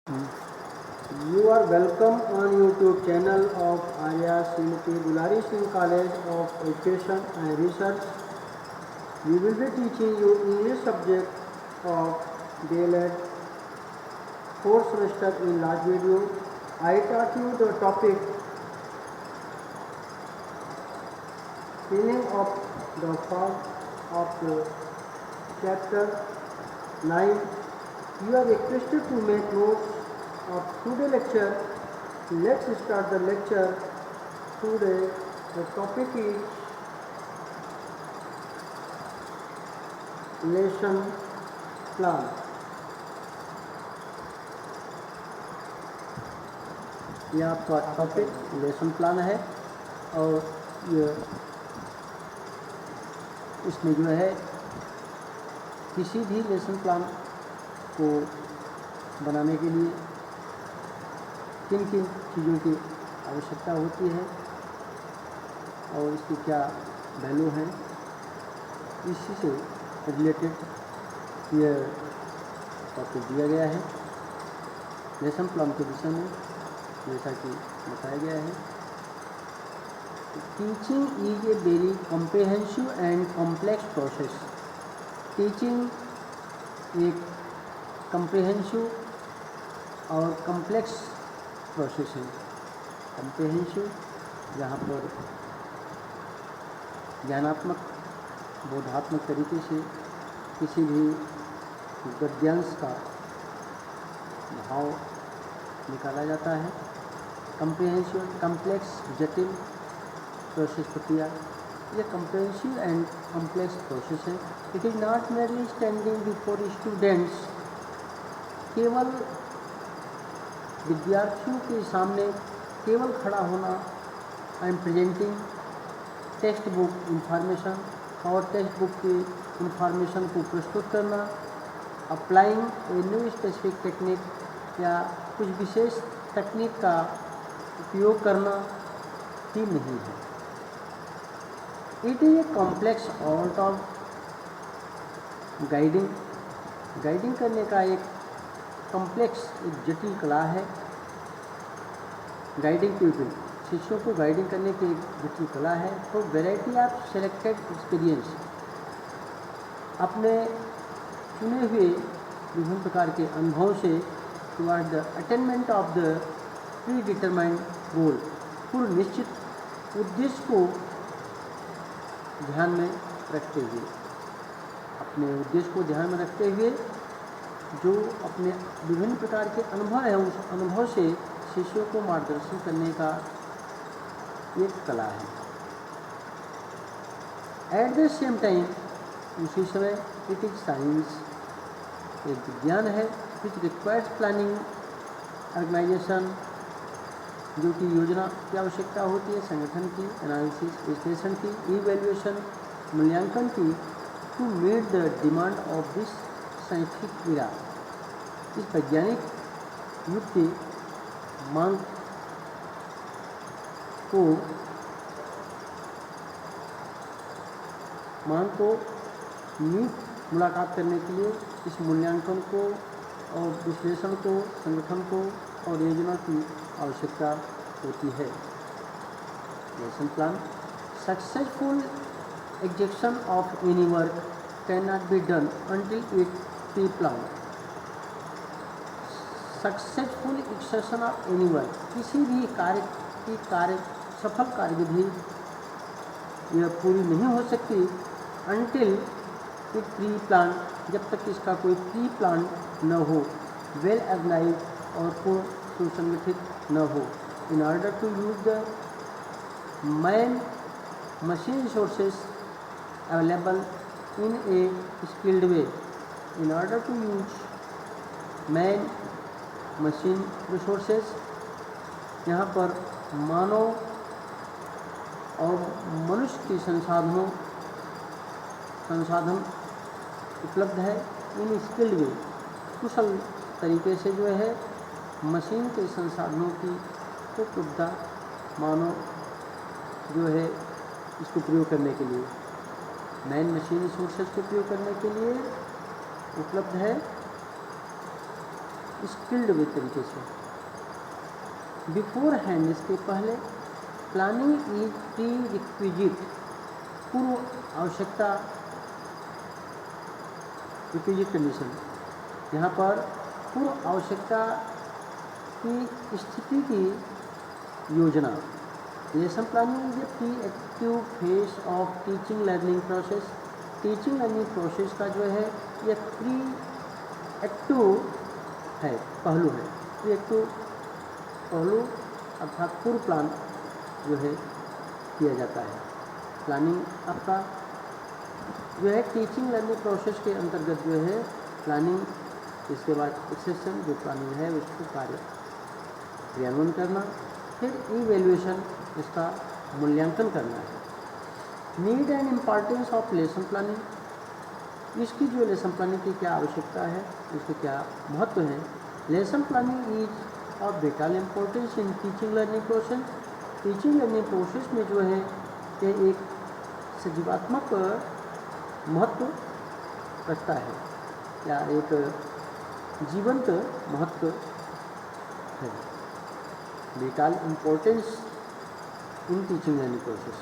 You are welcome on YouTube channel of Arya Srimati Dulari Singh College of Education and Research. We will be teaching you English subject of DLED 4th semester in last video. I taught you the topic filling of the form of the chapter 9. You are requested to make notes of today's lecture. Let's start the lecture. Today the topic is lesson plan. यह आपका topic lesson plan है और ये इसमें जो है किसी भी लेसन प्लान को बनाने के लिए किन किन चीज़ों की आवश्यकता होती है और इसकी क्या वैल्यू हैं, इसी से रिलेटेड यह टॉपिक दिया गया है। लेसन प्लान के विषय में जैसा कि बताया गया है, teaching is a very comprehensive and complex process. Teaching एक कॉम्प्रिहेंसिव और कॉम्प्लेक्स प्रोसेस है। कॉम्प्रिहेंसिव जहाँ पर ज्ञानात्मक बोधात्मक तरीके से किसी भी गद्यांश का भाव निकाला जाता है। कॉम्प्रिहेंसिव कॉम्प्लेक्स जटिल प्रोसेस प्रक्रिया, ये कॉम्प्रिहेंसिव एंड कॉम्प्लेक्स प्रोसेस है। It is not merely standing before students, केवल विद्यार्थियों के सामने केवल खड़ा होना and presenting text book information और टेक्स्ट बुक की इंफॉर्मेशन को प्रस्तुत करना, applying a new specific technique या कुछ विशेष तकनीक का उपयोग करना ही नहीं है। It is a complex art of guiding. Guiding करने का एक कॉम्प्लेक्स एक जटिल कला है। गाइडिंग पीपल, शिष्यों को गाइडिंग करने की एक जटिल कला है। तो वैरायटी ऑफ सेलेक्टेड एक्सपीरियंस, अपने चुने हुए विभिन्न प्रकार के अनुभव से toward the attainment of the predetermined goal, पूर्व निश्चित उद्देश्य को ध्यान में रखते हुए, अपने उद्देश्य को ध्यान में रखते हुए जो अपने विभिन्न प्रकार के अनुभव हैं, उस अनुभव से शिष्यों को मार्गदर्शन करने का एक कला है। एट द सेम टाइम, उसी समय इट इज साइंस, एक विज्ञान है विच रिक्वायर्स प्लानिंग ऑर्गेनाइजेशन, जो कि योजना की आवश्यकता होती है, संगठन की, एनालिसिस विश्लेषण की, इवैल्यूएशन मूल्यांकन की, to meet the demand of this scientific era, इस वैज्ञानिक युग की मांग को मीट मुलाकात करने के लिए इस मूल्यांकन को और विश्लेषण को, संगठन को और योजना की आवश्यकता होती है। Lesson plan, successful execution of any work can not be done until it pre plan. Successful execution of any work, किसी भी कार्य सफल कार्यविधि यह पूरी नहीं हो सकती अंटिल इट प्री प्लान, जब तक इसका कोई प्री प्लान न हो, वेल ऑर्गेनाइज और पूर्ण सुसंगठित न हो। In order to use the man machine resources available in a skilled way, in order to use man machine resources, यहाँ पर मानव और मनुष्य के संसाधन उपलब्ध है। इन स्किल्ड वे, कुशल तरीके से जो है मशीन के संसाधनों की उपलब्धता मानव जो है इसको प्रयोग करने के लिए, मैन मशीन रिसोर्सेज को प्रयोग करने के लिए उपलब्ध है। स्किल्ड वे तरीके से। बिफोर हैंड, इसके पहले, प्लानिंग इज प्री रिक्विजिट, पूर्व आवश्यकता, रिक्विजिट कंडीशन, यहाँ पर पूर्व आवश्यकता की स्थिति की योजना। Lesson planning is a pre active phase of teaching learning process. Teaching learning process का जो है यह प्री एक्टिव है, पहलू है। प्री एक्टिव पहलू अर्थात पूर्व प्लान जो है किया जाता है। प्लानिंग आपका जो है टीचिंग लर्निंग प्रोसेस के अंतर्गत जो है प्लानिंग, इसके बाद एक्सेशन जो प्लानिंग है उसको कार्य क्रियान्वयन करना, फिर इवैल्यूएशन, इसका मूल्यांकन करना है। Need and importance of lesson planning, इसकी जो लेसन प्लानिंग की क्या आवश्यकता है, इसके क्या महत्व है। Lesson planning is of whittle importance in teaching learning process. Teaching learning process में जो है ये एक सजीवात्मक महत्व रखता है या एक जीवंत महत्व है। Whittle importance in teaching learning process,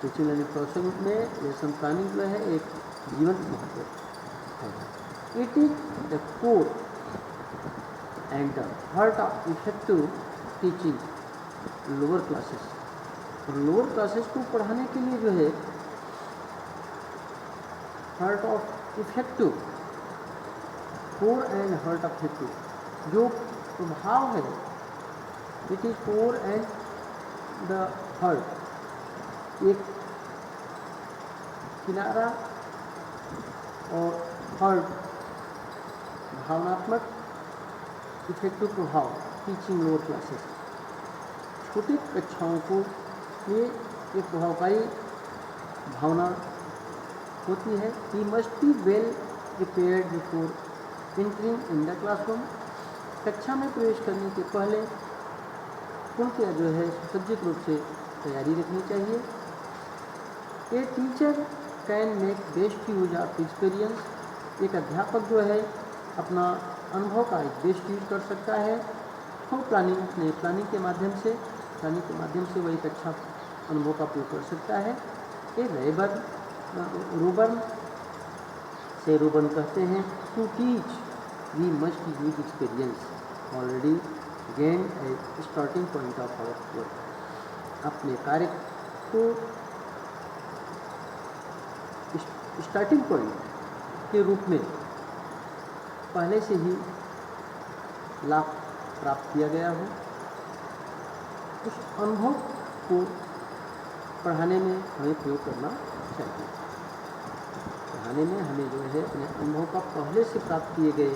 teaching learning process में लेसन प्लानिंग जो है एक जीवंत महत्व है। It is the core and the heart of effective teaching lower classes. और लोअर क्लासेस को पढ़ाने के लिए जो है heart of effective, core and heart of effective जो प्रभाव है, it is core and the heart, एक किनारा और हार्ट भावनात्मक इफेक्टिव प्रभाव टीचिंग लोअर क्लासेस, छोटी कक्षाओं को ये एक प्रभावकारी भावना होती है। He must be well prepared before entering in the classroom. कक्षा में प्रवेश करने के पहले पूर्णतया जो है सुसज्जित रूप से तैयारी रखनी चाहिए। A teacher can make best use of experience. एक अध्यापक जो है अपना अनुभव का एक बेस्ट यूज कर सकता है। तो प्लानिंग के माध्यम से वही एक अच्छा अनुभव का उपयोग कर सकता है। एक रूबर्न कहते हैं, to teach we must use experience already gain a starting point of our work. अपने कार्य को स्टार्टिंग पॉइंट के रूप में पहले से ही लाभ प्राप्त किया गया हो, उस अनुभव को पढ़ाने में हमें प्रयोग करना चाहिए। पढ़ाने में हमें जो है अपने अनुभव का पहले से प्राप्त किए गए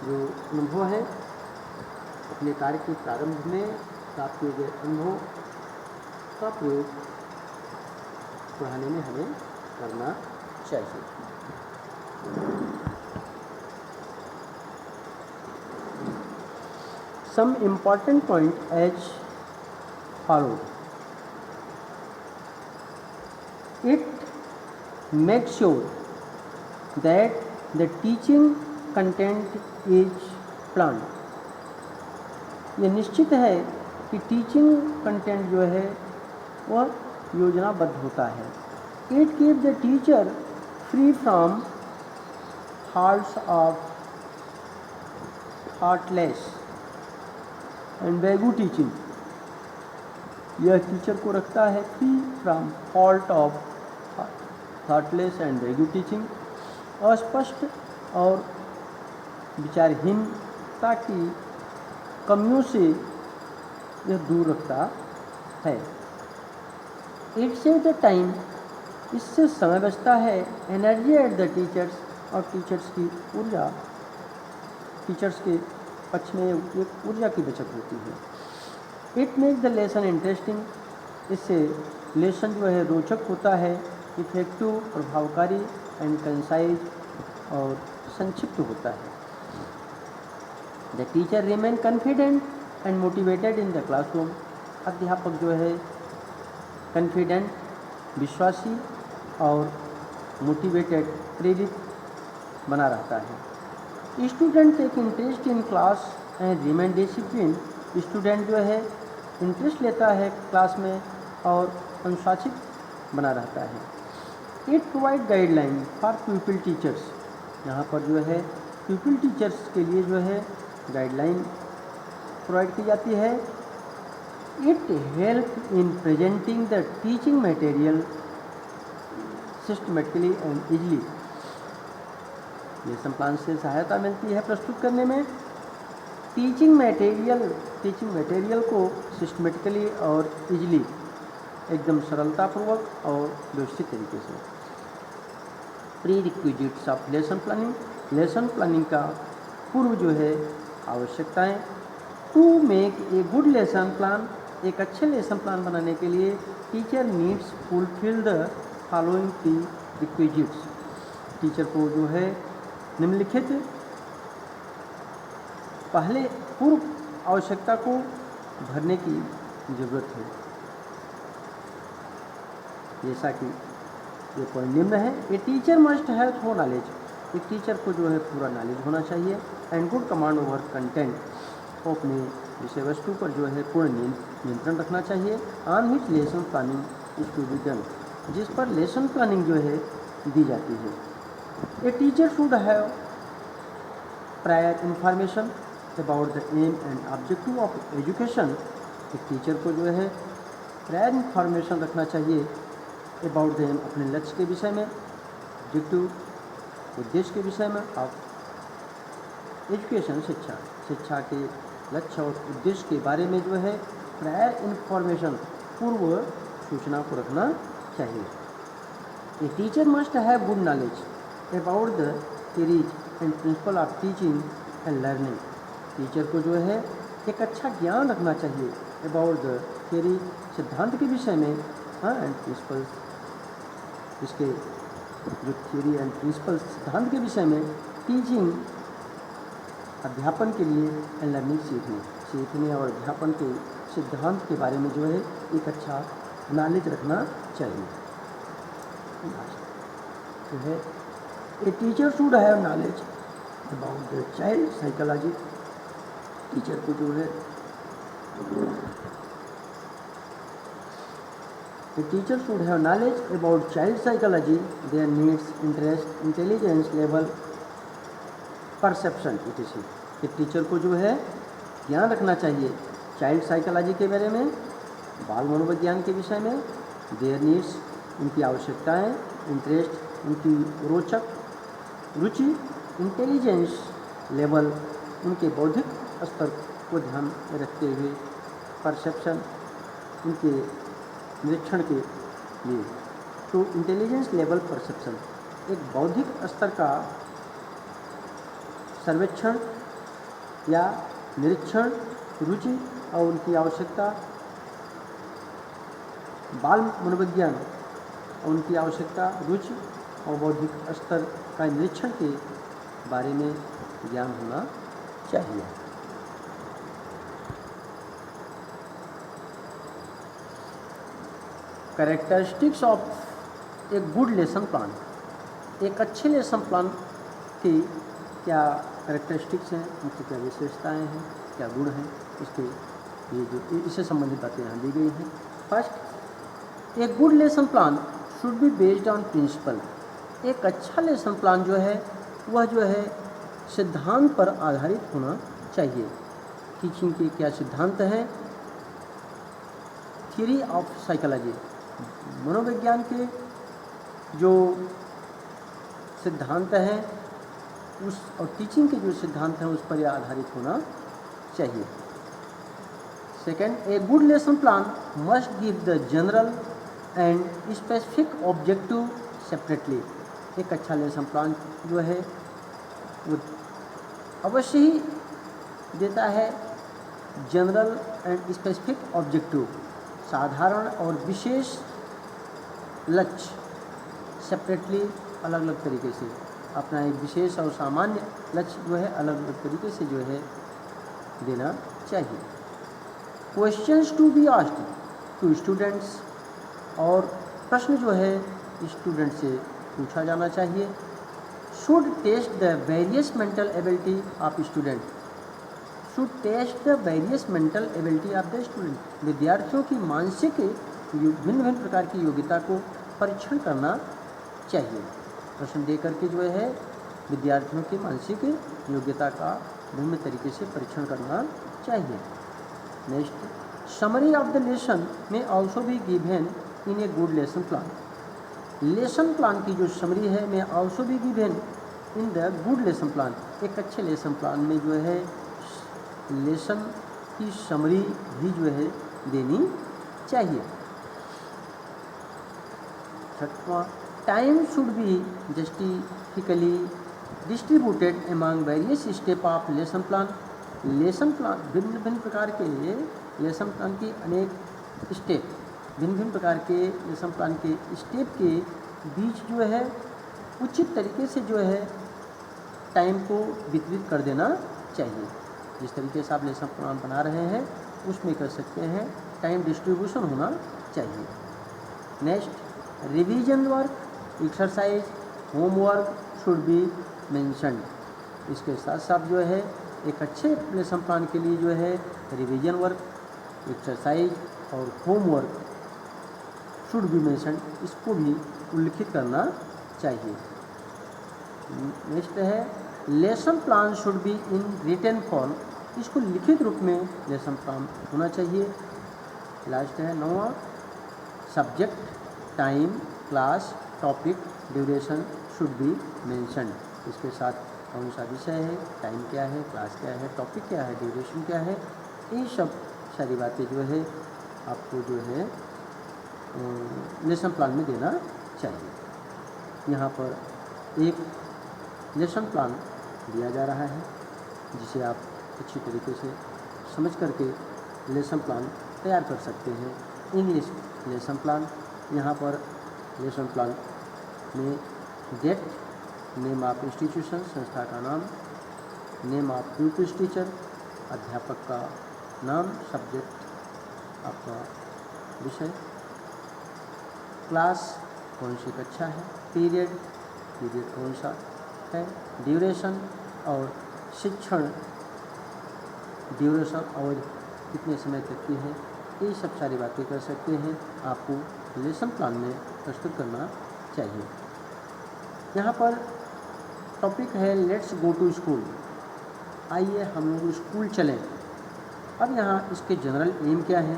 जो अनुभव है, अपने कार्य के प्रारंभ में प्राप्त किए गए अनुभव का प्रयोग पढ़ाने में हमें करना चाहिए। Some important point as followed. It makes sure that the teaching content is planned. यह निश्चित है कि टीचिंग कंटेंट जो है वह योजनाबद्ध होता है। It keeps the teacher free from thoughts of thoughtless and vague teaching। यह टीचर को रखता है free from fault of thoughtless and vague teaching. अस्पष्ट और विचारहीनता की कमियों से यह दूर रखता है। इट सेव द टाइम, इससे समय बचता है। एनर्जी एट द टीचर्स, और टीचर्स के पक्ष में एक ऊर्जा की बचत होती है। It make the lesson interesting, इससे लेसन जो है रोचक होता है। इफेक्टिव, प्रभावकारी एंड कंसाइज, और संक्षिप्त होता है। The teacher remain confident and motivated in the classroom, अध्यापक जो है कॉन्फिडेंट, विश्वासी और मोटिवेटेड, प्रेरित बना रहता है। Student take interest in class and remain discipline. Student जो है इंटरेस्ट लेता है क्लास में और अनुशासित बना रहता है। It provide guideline for people teachers. यहाँ पर जो है पीपल टीचर्स के लिए जो है गाइडलाइन प्रोवाइड की जाती है। It help in presenting the teaching material systematically and easily. Lesson plan से सहायता मिलती है प्रस्तुत करने में टीचिंग मटेरियल को सिस्टमेटिकली और इजली, एकदम सरलतापूर्वक और व्यवस्थित तरीके से। Prerequisites of lesson planning का पूर्व जो है आवश्यकताएं। To make a good lesson plan, एक अच्छे लेसन प्लान बनाने के लिए teacher needs fulfil the following prerequisites. Teacher को जो है निम्नलिखित पहले पूर्व आवश्यकता को भरने की ज़रूरत है, जैसा कि ये पॉइंट निम्न है। A teacher must have through knowledge, एक टीचर को जो है पूरा नॉलेज होना चाहिए। And good command over content, वो अपने विषय वस्तु पर जो है पूर्ण नियंत्रण रखना चाहिए। On which lesson planning is to be done, जिस पर लेसन प्लानिंग जो है दी जाती है। A teacher should have prior information about the aim and objective of education. एक टीचर को जो है प्रायर इंफॉर्मेशन रखना चाहिए अबाउट द एम, अपने लक्ष्य के विषय में, ऑब्जेक्टिव उद्देश्य के विषय में, ऑफ एजुकेशन शिक्षा के लक्ष्य और उद्देश्य के बारे में जो है प्रायर इंफॉर्मेशन पूर्व सूचना को रखना चाहिए। ए teacher must have good knowledge about the theories and principle of teaching and learning. Teacher को जो है एक अच्छा ज्ञान रखना चाहिए अबाउट द थ्योरी, सिद्धांत के विषय में, एंड प्रिंसिपल्स, इसके जो थ्योरी एंड प्रिंसिपल सिद्धांत के विषय में, टीचिंग अध्यापन के लिए, एंड लर्निंग सीखने और अध्यापन के सिद्धांत के बारे में जो है एक अच्छा नॉलेज रखना चाहिए। जो है a teacher should have knowledge about the child psychology. Teacher को जो है a teacher should have knowledge about child psychology, there needs, interest, intelligence level, perception etc। एक टीचर को जो है ध्यान रखना चाहिए चाइल्ड साइकोलॉजी के बारे में, बाल मनोविज्ञान के विषय में, देयर नीड्स, उनकी आवश्यकताएं, इंटरेस्ट, उनकी रुचि, इंटेलिजेंस लेवल, उनके बौद्धिक स्तर को ध्यान में रखते हुए, परसेप्शन, उनके निरीक्षण के लिए। तो इंटेलिजेंस लेवल परसेप्शन, एक बौद्धिक स्तर का सर्वेक्षण या निरीक्षण, रुचि और उनकी आवश्यकता, बाल मनोविज्ञान और उनकी आवश्यकता, रुचि और बौद्धिक स्तर का निरीक्षण के बारे में ज्ञान होना चाहिए। Characteristics of A good lesson plan, एक अच्छे लेसन प्लान की क्या कैरेक्टरिस्टिक्स हैं, उनकी क्या विशेषताएं हैं, क्या गुण हैं, इसके ये जो इससे संबंधित बातें यहाँ दी गई हैं। First, a good lesson plan should be based on principle. एक अच्छा लेसन प्लान जो है वह जो है सिद्धांत पर आधारित होना चाहिए। टीचिंग के क्या सिद्धांत हैं? थ्योरी ऑफ साइकोलॉजी, मनोविज्ञान के जो सिद्धांत हैं उस, और टीचिंग के जो सिद्धांत हैं उस पर यह आधारित होना चाहिए। Second, A good lesson plan must give the general and specific objective separately. एक अच्छा लेसन प्लान जो है वो अवश्य ही देता है जनरल एंड स्पेसिफिक ऑब्जेक्टिव, साधारण और विशेष लक्ष्य, सेपरेटली, अलग अलग तरीके से। अपना एक विशेष और सामान्य लक्ष्य जो है अलग अलग तरीके से जो है देना चाहिए। Questions to be asked to students, और प्रश्न जो है स्टूडेंट से पूछा जाना चाहिए। should test the various mental ability of student, should test the various mental ability of the student। विद्यार्थियों की मानसिक भिन्न भिन्न प्रकार की योग्यता को परीक्षण करना चाहिए। प्रश्न दे करके जो है विद्यार्थियों की मानसिक योग्यता का भिन्न तरीके से परीक्षण करना चाहिए। Next, summary of the lesson में ऑल्सो भी given in A good lesson plan. Lesson plan की जो समरी है में ऑल्सो भी given in the good lesson plan, एक अच्छे लेसन प्लान में जो है लेसन की समरी भी जो है देनी चाहिए। छठवां, time should be justifiably distributed among various step of lesson plan. Lesson plan भिन्न भिन्न प्रकार के लेसन प्लान की अनेक स्टेप, भिन्न भिन्न प्रकार के लेसन प्लान के स्टेप के बीच जो है उचित तरीके से जो है टाइम को वितरित कर देना चाहिए। जिस तरीके से आप लेसन प्लान बना रहे हैं उसमें कर सकते हैं, टाइम डिस्ट्रीब्यूशन होना चाहिए। Next, revision work, exercise, homework should be mentioned. इसके साथ साथ जो है एक अच्छे लेसन प्लान के लिए जो है रिवीजन वर्क, एक्सरसाइज और होमवर्क शुड बी मेंशन्ड, इसको भी उल्लिखित करना चाहिए। नेक्स्ट है lesson plan should be in written form, इसको लिखित रूप में लेसन प्लान होना चाहिए। लास्ट है 9वां, subject, time, class, topic, duration should be mentioned. इसके साथ कौन सा विषय है, टाइम क्या है, क्लास क्या है, टॉपिक क्या है, ड्यूरेशन क्या है, ये सब सारी बातें जो है आपको जो है लेसन प्लान में देना चाहिए। यहाँ पर एक लेसन प्लान दिया जा रहा है जिसे आप अच्छी तरीके से समझ करके लेसन प्लान तैयार कर सकते हैं। इंग्लिश लेसन प्लान, यहाँ पर लेसन प्लान में डेट, नेम ऑफ इंस्टीट्यूशन, संस्था का नाम, नेम ऑफ प्यूपिल्स टीचर, अध्यापक का नाम, सब्जेक्ट आपका विषय, क्लास कौन सी कक्षा है, पीरियड, पीरियड कौन सा है, ड्यूरेशन और शिक्षण, ड्यूरेशन अवधि कितने समय तक की है, ये सब सारी बातें कर सकते हैं। आपको लेसन प्लान में प्रस्तुत करना चाहिए। यहाँ पर टॉपिक है लेट्स गो टू स्कूल, आइए हम लोग स्कूल चलें। अब यहाँ इसके जनरल एम क्या है,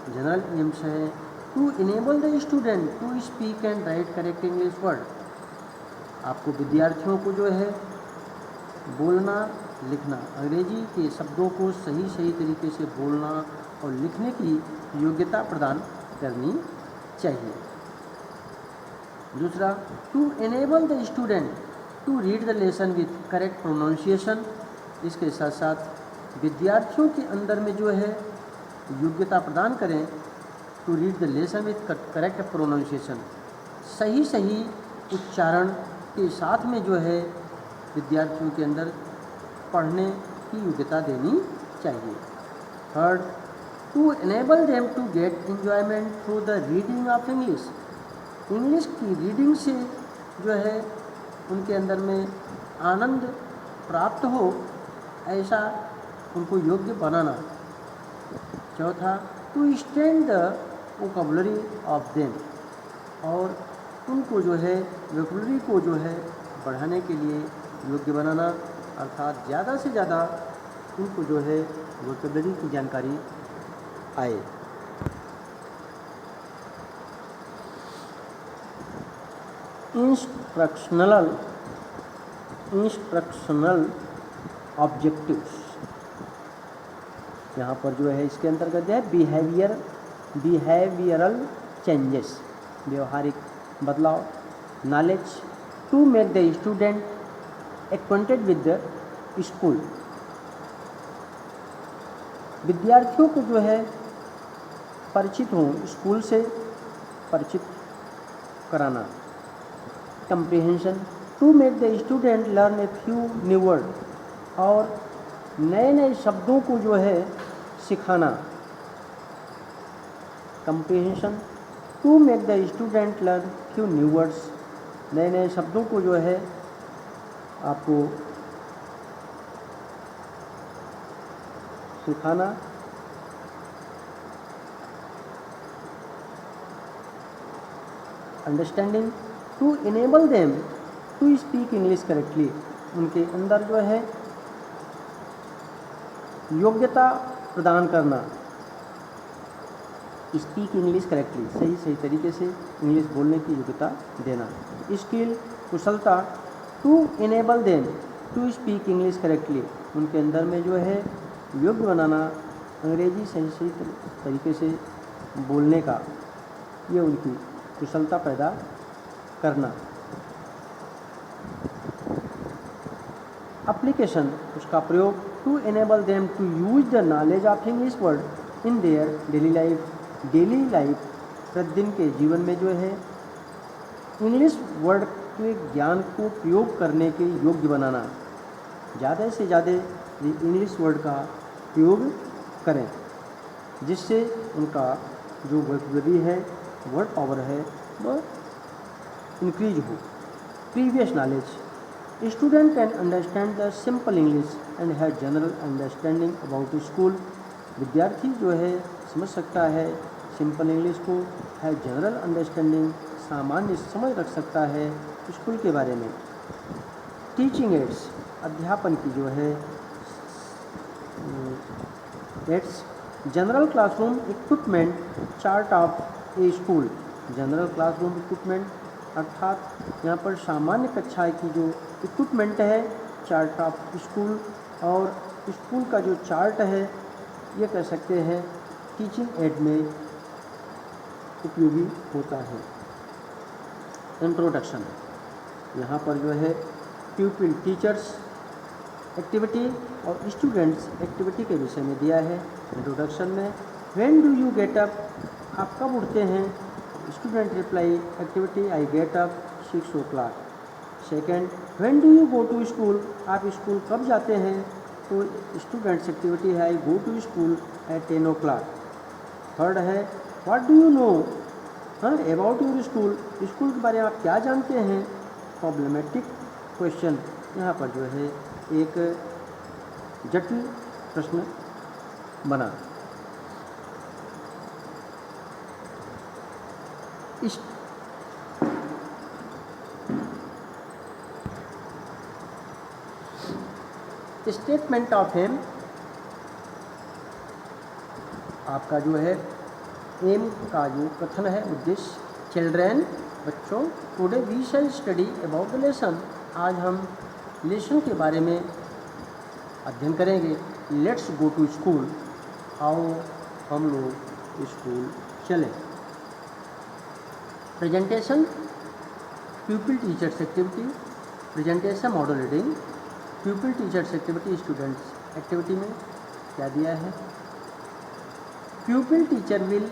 जनरल एम्स है to enable the student to speak and write correct English word. आपको विद्यार्थियों को जो है बोलना लिखना, अंग्रेजी के शब्दों को सही सही तरीके से बोलना और लिखने की योग्यता प्रदान करनी चाहिए। दूसरा, to enable the student to read the lesson with correct pronunciation. इसके साथ साथ विद्यार्थियों के अंदर में जो है योग्यता प्रदान करें to read the lesson with correct pronunciation, सही सही उच्चारण के साथ में जो है विद्यार्थियों के अंदर पढ़ने की योग्यता देनी चाहिए। Third, to enable them to get enjoyment through the reading of English. English की रीडिंग से जो है उनके अंदर में आनंद प्राप्त हो, ऐसा उनको योग्य बनाना। चौथा, to strength the vocabulary of them, और उनको जो है वोकैबुलरी को जो है बढ़ाने के लिए योग्य बनाना, अर्थात ज़्यादा से ज़्यादा उनको जो है वोकैबुलरी की जानकारी आए। इंस्ट्रक्शनल ऑब्जेक्टिव्स, यहाँ पर जो है इसके अंतर्गत है बिहेवियरल चेंजेस, व्यवहारिक बदलाव, knowledge to make the student acquainted with the school. विद्यार्थियों को जो है परिचित हों, स्कूल से परिचित कराना। Comprehension to make the student learn a few new word, और नए नए शब्दों को जो है सिखाना। Comprehension to make the student learn few new words, नए नए शब्दों को जो है आपको सिखाना, understanding to enable them to speak English correctly, उनके अंदर जो है योग्यता प्रदान करना, स्पीक इंग्लिश करेक्टली, सही तरीके से इंग्लिश बोलने की योग्यता देना। स्किल, कुशलता, to enable them to speak English correctly, उनके अंदर में जो है योग्य बनाना अंग्रेजी सही तरीके से बोलने का, ये उनकी कुशलता पैदा करना। एप्लीकेशन, उसका प्रयोग, to enable them to use the knowledge of English word in their daily life, प्रतिदिन के जीवन में जो है इंग्लिश वर्ड के ज्ञान को प्रयोग करने के योग्य बनाना, ज़्यादा से ज़्यादा इंग्लिश वर्ड का प्रयोग करें, जिससे उनका जो वोकैबुलरी है, वर्ड पावर है, वह इंक्रीज हो। Previous knowledge, student can understand the simple English and have general understanding about school, विद्यार्थी जो है समझ सकता है सिंपल इंग्लिश को, हैव जनरल अंडरस्टैंडिंग, सामान्य समझ रख सकता है स्कूल के बारे में। टीचिंग एड्स, अध्यापन की जो है aids, general classroom equipment, chart of a school, general classroom equipment अर्थात यहाँ पर सामान्य कक्षा की जो इक्विपमेंट है, चार्ट ऑफ स्कूल, और स्कूल का जो चार्ट है, ये कह सकते हैं टीचिंग एड में उपयोगी होता है। इंट्रोडक्शन, यहाँ पर जो है प्यूपिल टीचर्स एक्टिविटी और स्टूडेंट्स एक्टिविटी के विषय में दिया है। इंट्रोडक्शन में when do you get up, आप कब उठते हैं? Student reply activity I get up 6 o'clock। Second, when do you go to school, आप स्कूल कब जाते हैं? तो स्टूडेंट्स एक्टिविटी है I go to school at 10 o'clock। Third है what do you know about your school, school के बारे में आप क्या जानते हैं? प्रॉब्लमेटिक क्वेश्चन, यहाँ पर जो है एक जटिल प्रश्न बना। स्टेटमेंट ऑफ एम, आपका जो है एम का जो कथन है, उद्देश्य। चिल्ड्रेन, बच्चों, today we shall study about the lesson, आज हम लेसन के बारे में अध्ययन करेंगे। लेट्स गो टू स्कूल, आओ हम लोग स्कूल चलें। Presentation, pupil teachers activity, presentation model reading, pupil teachers activity, students activity में क्या दिया है? Pupil teacher will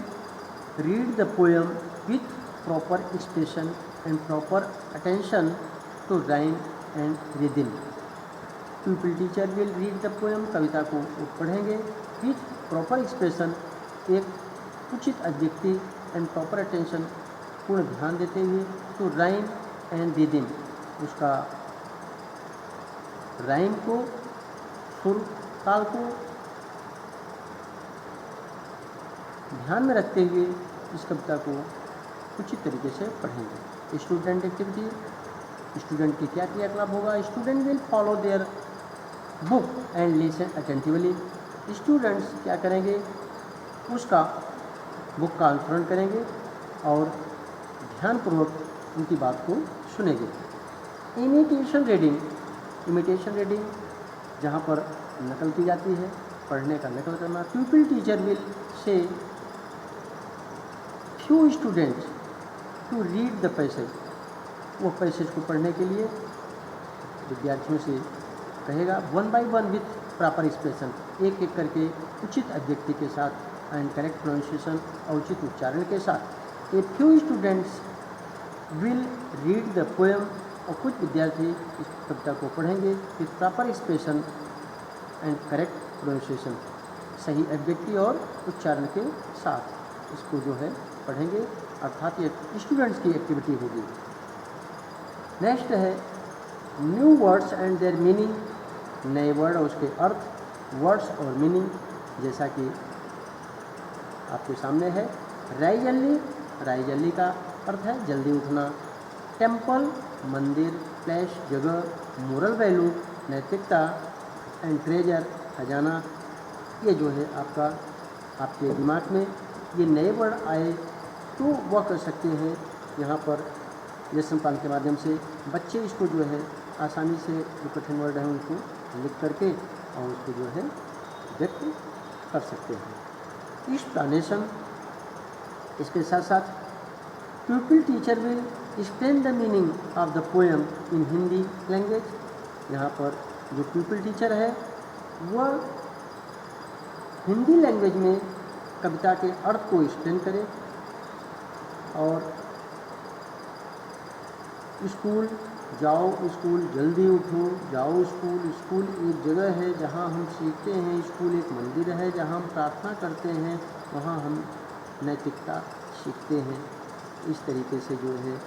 read the poem with proper expression and proper attention to rhyme and rhythm. Pupil teacher will read the poem, कविता को पढ़ेंगे, with proper expression, एक उचित अभिव्यक्ति, एंड प्रॉपर अटेंशन, पूर्ण ध्यान देते हुए, टू राइम एंड रिदम, उसका राइम को, सुर ताल को ध्यान में रखते हुए इस कविता को उचित तरीके से पढ़ेंगे। स्टूडेंट एक्टिविटी, स्टूडेंट की क्या क्रियाकलाप होगा? Student will follow their book and listen attentively, students क्या करेंगे? उसका बुक का अनुसरण करेंगे और ध्यानपूर्वक उनकी बात को सुनेंगे। इमिटेशन रीडिंग, इमिटेशन रीडिंग जहाँ पर नकल की जाती है, पढ़ने का नकल करना। Pupil teacher will say few students to read the passage, वो पैसेज को पढ़ने के लिए विद्यार्थियों से कहेगा। 1 by 1 विथ प्रॉपर एक्सप्रेशन, एक एक करके उचित अभिव्यक्ति के साथ एंड करेक्ट प्रोनाउंसिएशन और उचित उच्चारण के साथ। A few students will read the poem, और कुछ विद्यार्थी इस कविता को पढ़ेंगे with proper expression and correct pronunciation, सही अभिव्यक्ति और उच्चारण के साथ इसको जो है पढ़ेंगे, अर्थात ये स्टूडेंट्स की एक्टिविटी होगी। नेक्स्ट है new words and there meaning, नए वर्ड और उसके अर्थ, वर्ड्स और मीनिंग, जैसा कि आपके सामने है। राइज अर्ली, राइज अर्ली का अर्थ है जल्दी उठना। टेम्पल, मंदिर। प्लेस, जगह। मोरल वैल्यू, नैतिकता। एंड ट्रेजर, खजाना। ये जो है आपके दिमाग में ये नए वर्ड आए तो वह कर सकते हैं यहाँ पर लेसन प्लान के माध्यम से बच्चे इसको जो है आसानी से जो कठिन वर्ड हैं उनको लिख करके और उसको जो है व्यक्त कर सकते हैं। एक्सप्लेनेशन, इसके साथ साथ प्यूपिल teacher will explain the meaning of the poem in Hindi language. यहाँ पर जो प्यूपिल टीचर है वह हिंदी लैंग्वेज में कविता के अर्थ को एक्सप्लेन करे। और स्कूल जाओ, स्कूल जल्दी उठो, जाओ स्कूल। स्कूल एक जगह है जहाँ हम सीखते हैं, स्कूल एक मंदिर है जहाँ हम प्रार्थना करते हैं, वहाँ हम नैतिकता सीखते हैं। इस तरीके से जो है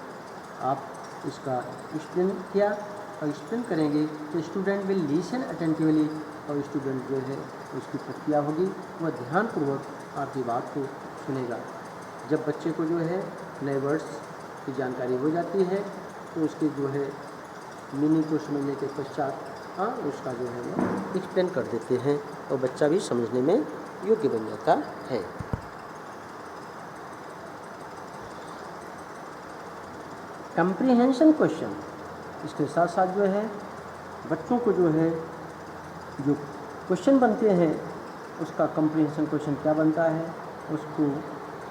आप इसका एक्सप्लेन किया और एक्सप्लेन करेंगे तो स्टूडेंट विल लिसन अटेंटिवली, और स्टूडेंट जो है उसकी प्रक्रिया होगी वह ध्यानपूर्वक आपकी बात को सुनेगा। जब बच्चे को जो है नए वर्ड्स की जानकारी हो जाती है तो उसके जो है मीनिंग को समझने के पश्चात उसका जो है वो एक्सप्लेन कर देते हैं और बच्चा भी समझने में योग्य बन जाता है। कंप्रीहेंशन क्वेश्चन, इसके साथ साथ जो है बच्चों को जो है जो क्वेश्चन बनते हैं उसका कंप्रीहेंशन क्वेश्चन क्या बनता है उसको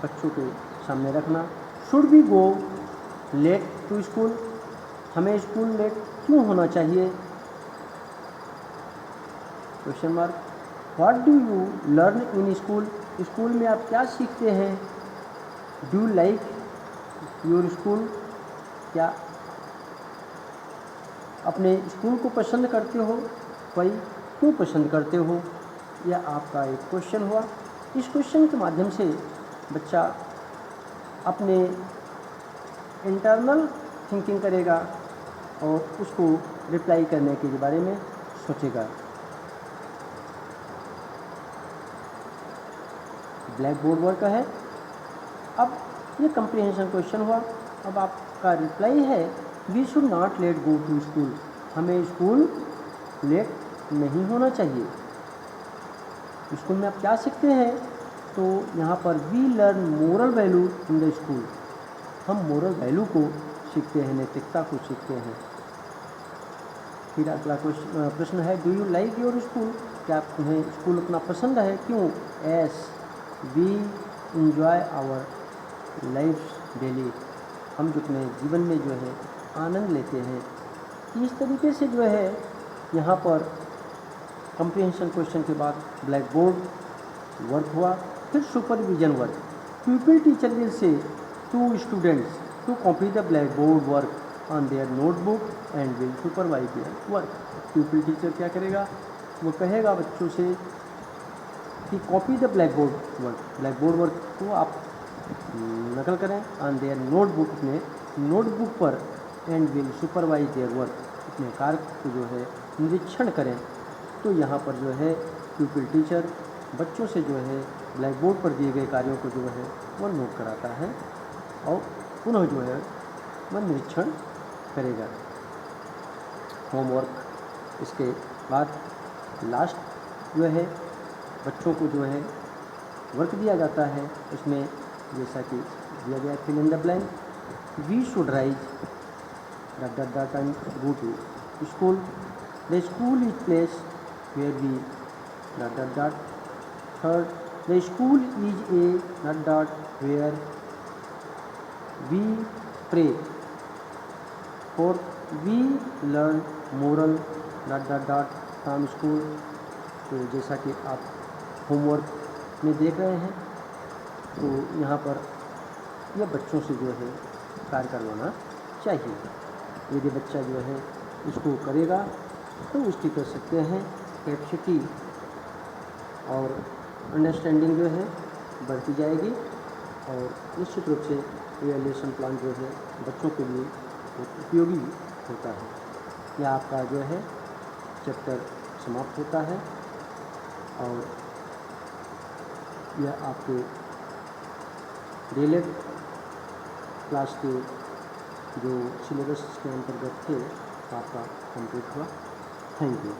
बच्चों के सामने रखना। Should we go late to school, हमें स्कूल लेट क्यों होना चाहिए? Question mark. What do you learn in school, school में आप क्या सीखते हैं? Do you like your school, क्या अपने स्कूल को पसंद करते हो? भाई क्यों पसंद करते हो? यह आपका एक क्वेश्चन हुआ। इस क्वेश्चन के माध्यम से बच्चा अपने इंटरनल थिंकिंग करेगा और उसको रिप्लाई करने के बारे में सोचेगा। ब्लैक बोर्ड वर्क है। अब ये कंप्रीहेंशन क्वेश्चन हुआ। अब आपका रिप्लाई है we should not late go to school, हमें स्कूल लेट नहीं होना चाहिए। स्कूल में आप क्या सीखते हैं? तो यहाँ पर we learn moral value in the school, हम मोरल वैल्यू को सीखते हैं, नैतिकता को सीखते हैं। फिर अगला प्रश्न है do you like your school, क्या तुम्हें स्कूल अपना पसंद है? क्यों? As we enjoy our life daily, हम जो अपने जीवन में जो है आनंद लेते हैं। इस तरीके से जो है यहाँ पर कंप्रीहेंशन क्वेश्चन के बाद ब्लैक बोर्ड वर्क हुआ। फिर supervision work. Pupil teacher will say to students to copy the black board work on their notebook and will supervise their work. Pupil teacher क्या करेगा? वो कहेगा बच्चों से कि copy the black board work, black board work को आप नकल करें ऑन देयर नोटबुक, अपने नोटबुक पर, and will supervise their work, अपने कार्य को जो है निरीक्षण करें। तो यहाँ पर जो है प्यूपिल टीचर बच्चों से जो है ब्लैक बोर्ड पर दिए गए कार्यों को जो है वह नोट कराता है और पुनः जो है वह निरीक्षण करेगा। होमवर्क, इसके बाद लास्ट जो है बच्चों को जो है वर्क दिया जाता है। उसमें जैसा कि दिया गया fill in the blank, we should rise dot and go to school, the school is place where we dot. Third, the school is a dot where we pray. Fourth, we learn moral dot from school. तो जैसा कि आप homework में देख रहे हैं तो यहाँ पर यह बच्चों से जो है कार्य करवाना चाहिए। यदि बच्चा जो है इसको करेगा तो उसकी कर सकते हैं कैपेसिटी और अंडरस्टैंडिंग जो है बढ़ती जाएगी और निश्चित रूप से ये लेसन प्लान जो है बच्चों के लिए उपयोगी होता है। यह आपका जो है चैप्टर समाप्त होता है और यह आपके डीएलएड क्लास के जो सिलेबस के अंतर्गत थे आपका कंप्लीट हुआ। Thank you.